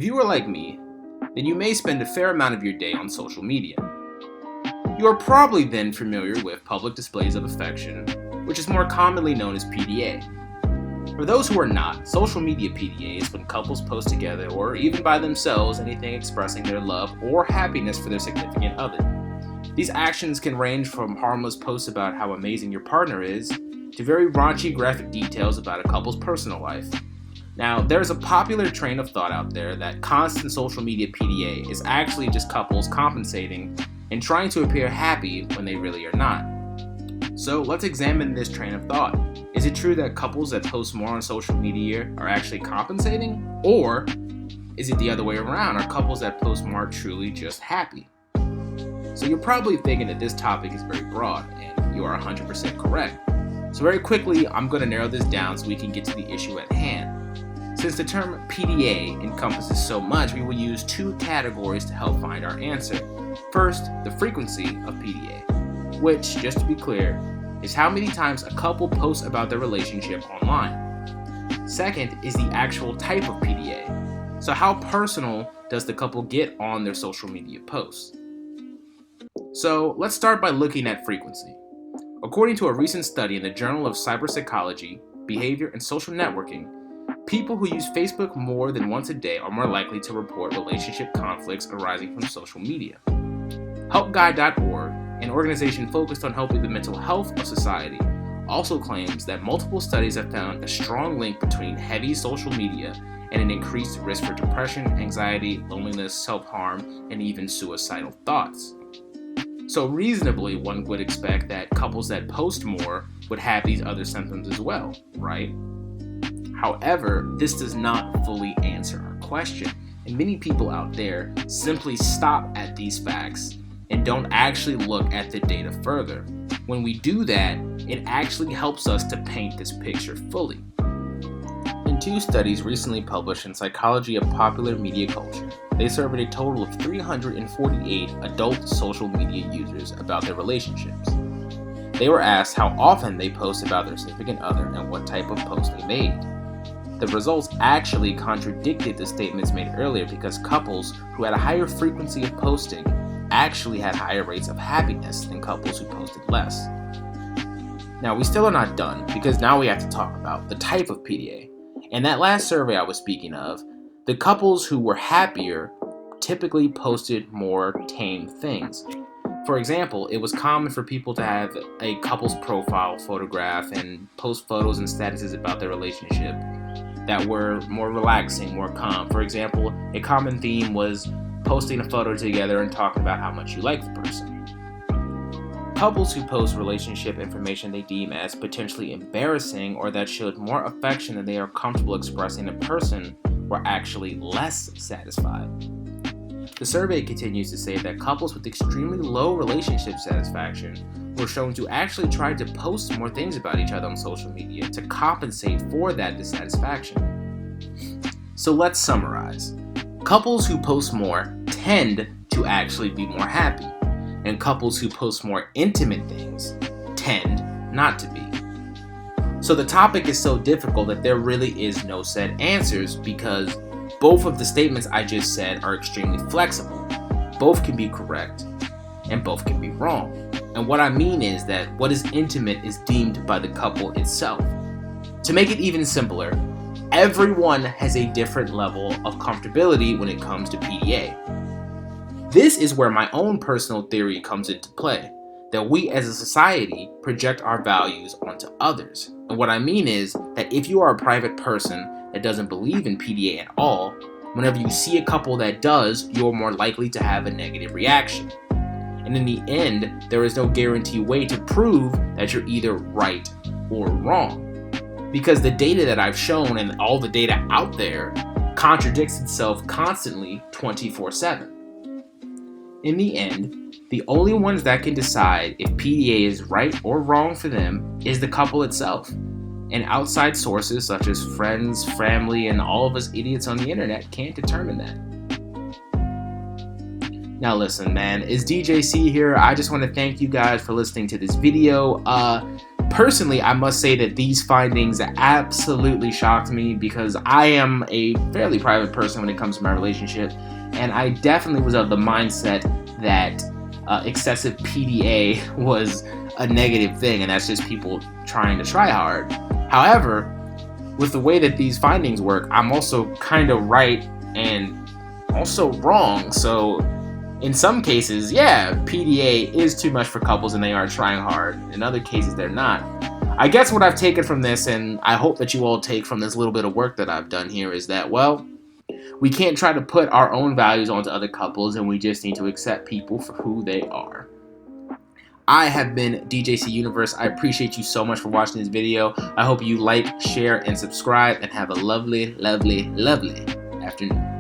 If you are like me, then you may spend a fair amount of your day on social media. You are probably then familiar with public displays of affection, which is more commonly known as PDA. For those who are not, social media PDA is when couples post together or even by themselves anything expressing their love or happiness for their significant other. These actions can range from harmless posts about how amazing your partner is to very raunchy graphic details about a couple's personal life. Now, there's a popular train of thought out there that constant social media PDA is actually just couples compensating and trying to appear happy when they really are not. So let's examine this train of thought. Is it true that couples that post more on social media are actually compensating? Or is it the other way around? Are couples that post more truly just happy? So you're probably thinking that this topic is very broad, and you are 100% correct. So very quickly, I'm going to narrow this down so we can get to the issue at hand. Since the term PDA encompasses so much, we will use two categories to help find our answer. First, the frequency of PDA, which, just to be clear, is how many times a couple posts about their relationship online. Second is the actual type of PDA. So how personal does the couple get on their social media posts? So let's start by looking at frequency. According to a recent study in the Journal of Cyberpsychology, Behavior and Social Networking, people who use Facebook more than once a day are more likely to report relationship conflicts arising from social media. HelpGuide.org, an organization focused on helping the mental health of society, also claims that multiple studies have found a strong link between heavy social media and an increased risk for depression, anxiety, loneliness, self-harm, and even suicidal thoughts. So reasonably, one would expect that couples that post more would have these other symptoms as well, right? However, this does not fully answer our question, and many people out there simply stop at these facts and don't actually look at the data further. When we do that, it actually helps us to paint this picture fully. In two studies recently published in Psychology of Popular Media Culture, they surveyed a total of 348 adult social media users about their relationships. They were asked how often they post about their significant other and what type of post they made. The results actually contradicted the statements made earlier because couples who had a higher frequency of posting actually had higher rates of happiness than couples who posted less. Now, we still are not done because now we have to talk about the type of PDA. In that last survey I was speaking of, the couples who were happier typically posted more tame things. For example, it was common for people to have a couple's profile photograph and post photos and statuses about their relationship that were more relaxing, more calm. For example, a common theme was posting a photo together and talking about how much you like the person. Couples who post relationship information they deem as potentially embarrassing or that showed more affection than they are comfortable expressing in person were actually less satisfied. The survey continues to say that couples with extremely low relationship satisfaction were shown to actually try to post more things about each other on social media to compensate for that dissatisfaction. So let's summarize. Couples who post more tend to actually be more happy, and couples who post more intimate things tend not to be. So the topic is so difficult that there really is no set answers because both of the statements I just said are extremely flexible. Both can be correct and both can be wrong. And what I mean is that what is intimate is deemed by the couple itself. To make it even simpler, everyone has a different level of comfortability when it comes to PDA. This is where my own personal theory comes into play, that we as a society project our values onto others. And what I mean is that if you are a private person that doesn't believe in PDA at all, whenever you see a couple that does, you're more likely to have a negative reaction. And in the end, there is no guaranteed way to prove that you're either right or wrong. Because the data that I've shown and all the data out there contradicts itself constantly 24/7. In the end, the only ones that can decide if PDA is right or wrong for them is the couple itself. And outside sources such as friends, family, and all of us idiots on the internet can't determine that. Now listen, man, it's DJ C here. I just want to thank you guys for listening to this video. Personally, I must say that these findings absolutely shocked me because I am a fairly private person when it comes to my relationship, and I definitely was of the mindset that excessive PDA was a negative thing, and that's just people trying to try hard. However, with the way that these findings work, I'm also kind of right and also wrong. So in some cases, yeah, PDA is too much for couples and they are trying hard. In other cases, they're not. I guess what I've taken from this, and I hope that you all take from this little bit of work that I've done here, is that, well, we can't try to put our own values onto other couples, and we just need to accept people for who they are. I have been DJC Universe. I appreciate you so much for watching this video. I hope you like, share, and subscribe, and have a lovely, lovely, lovely afternoon.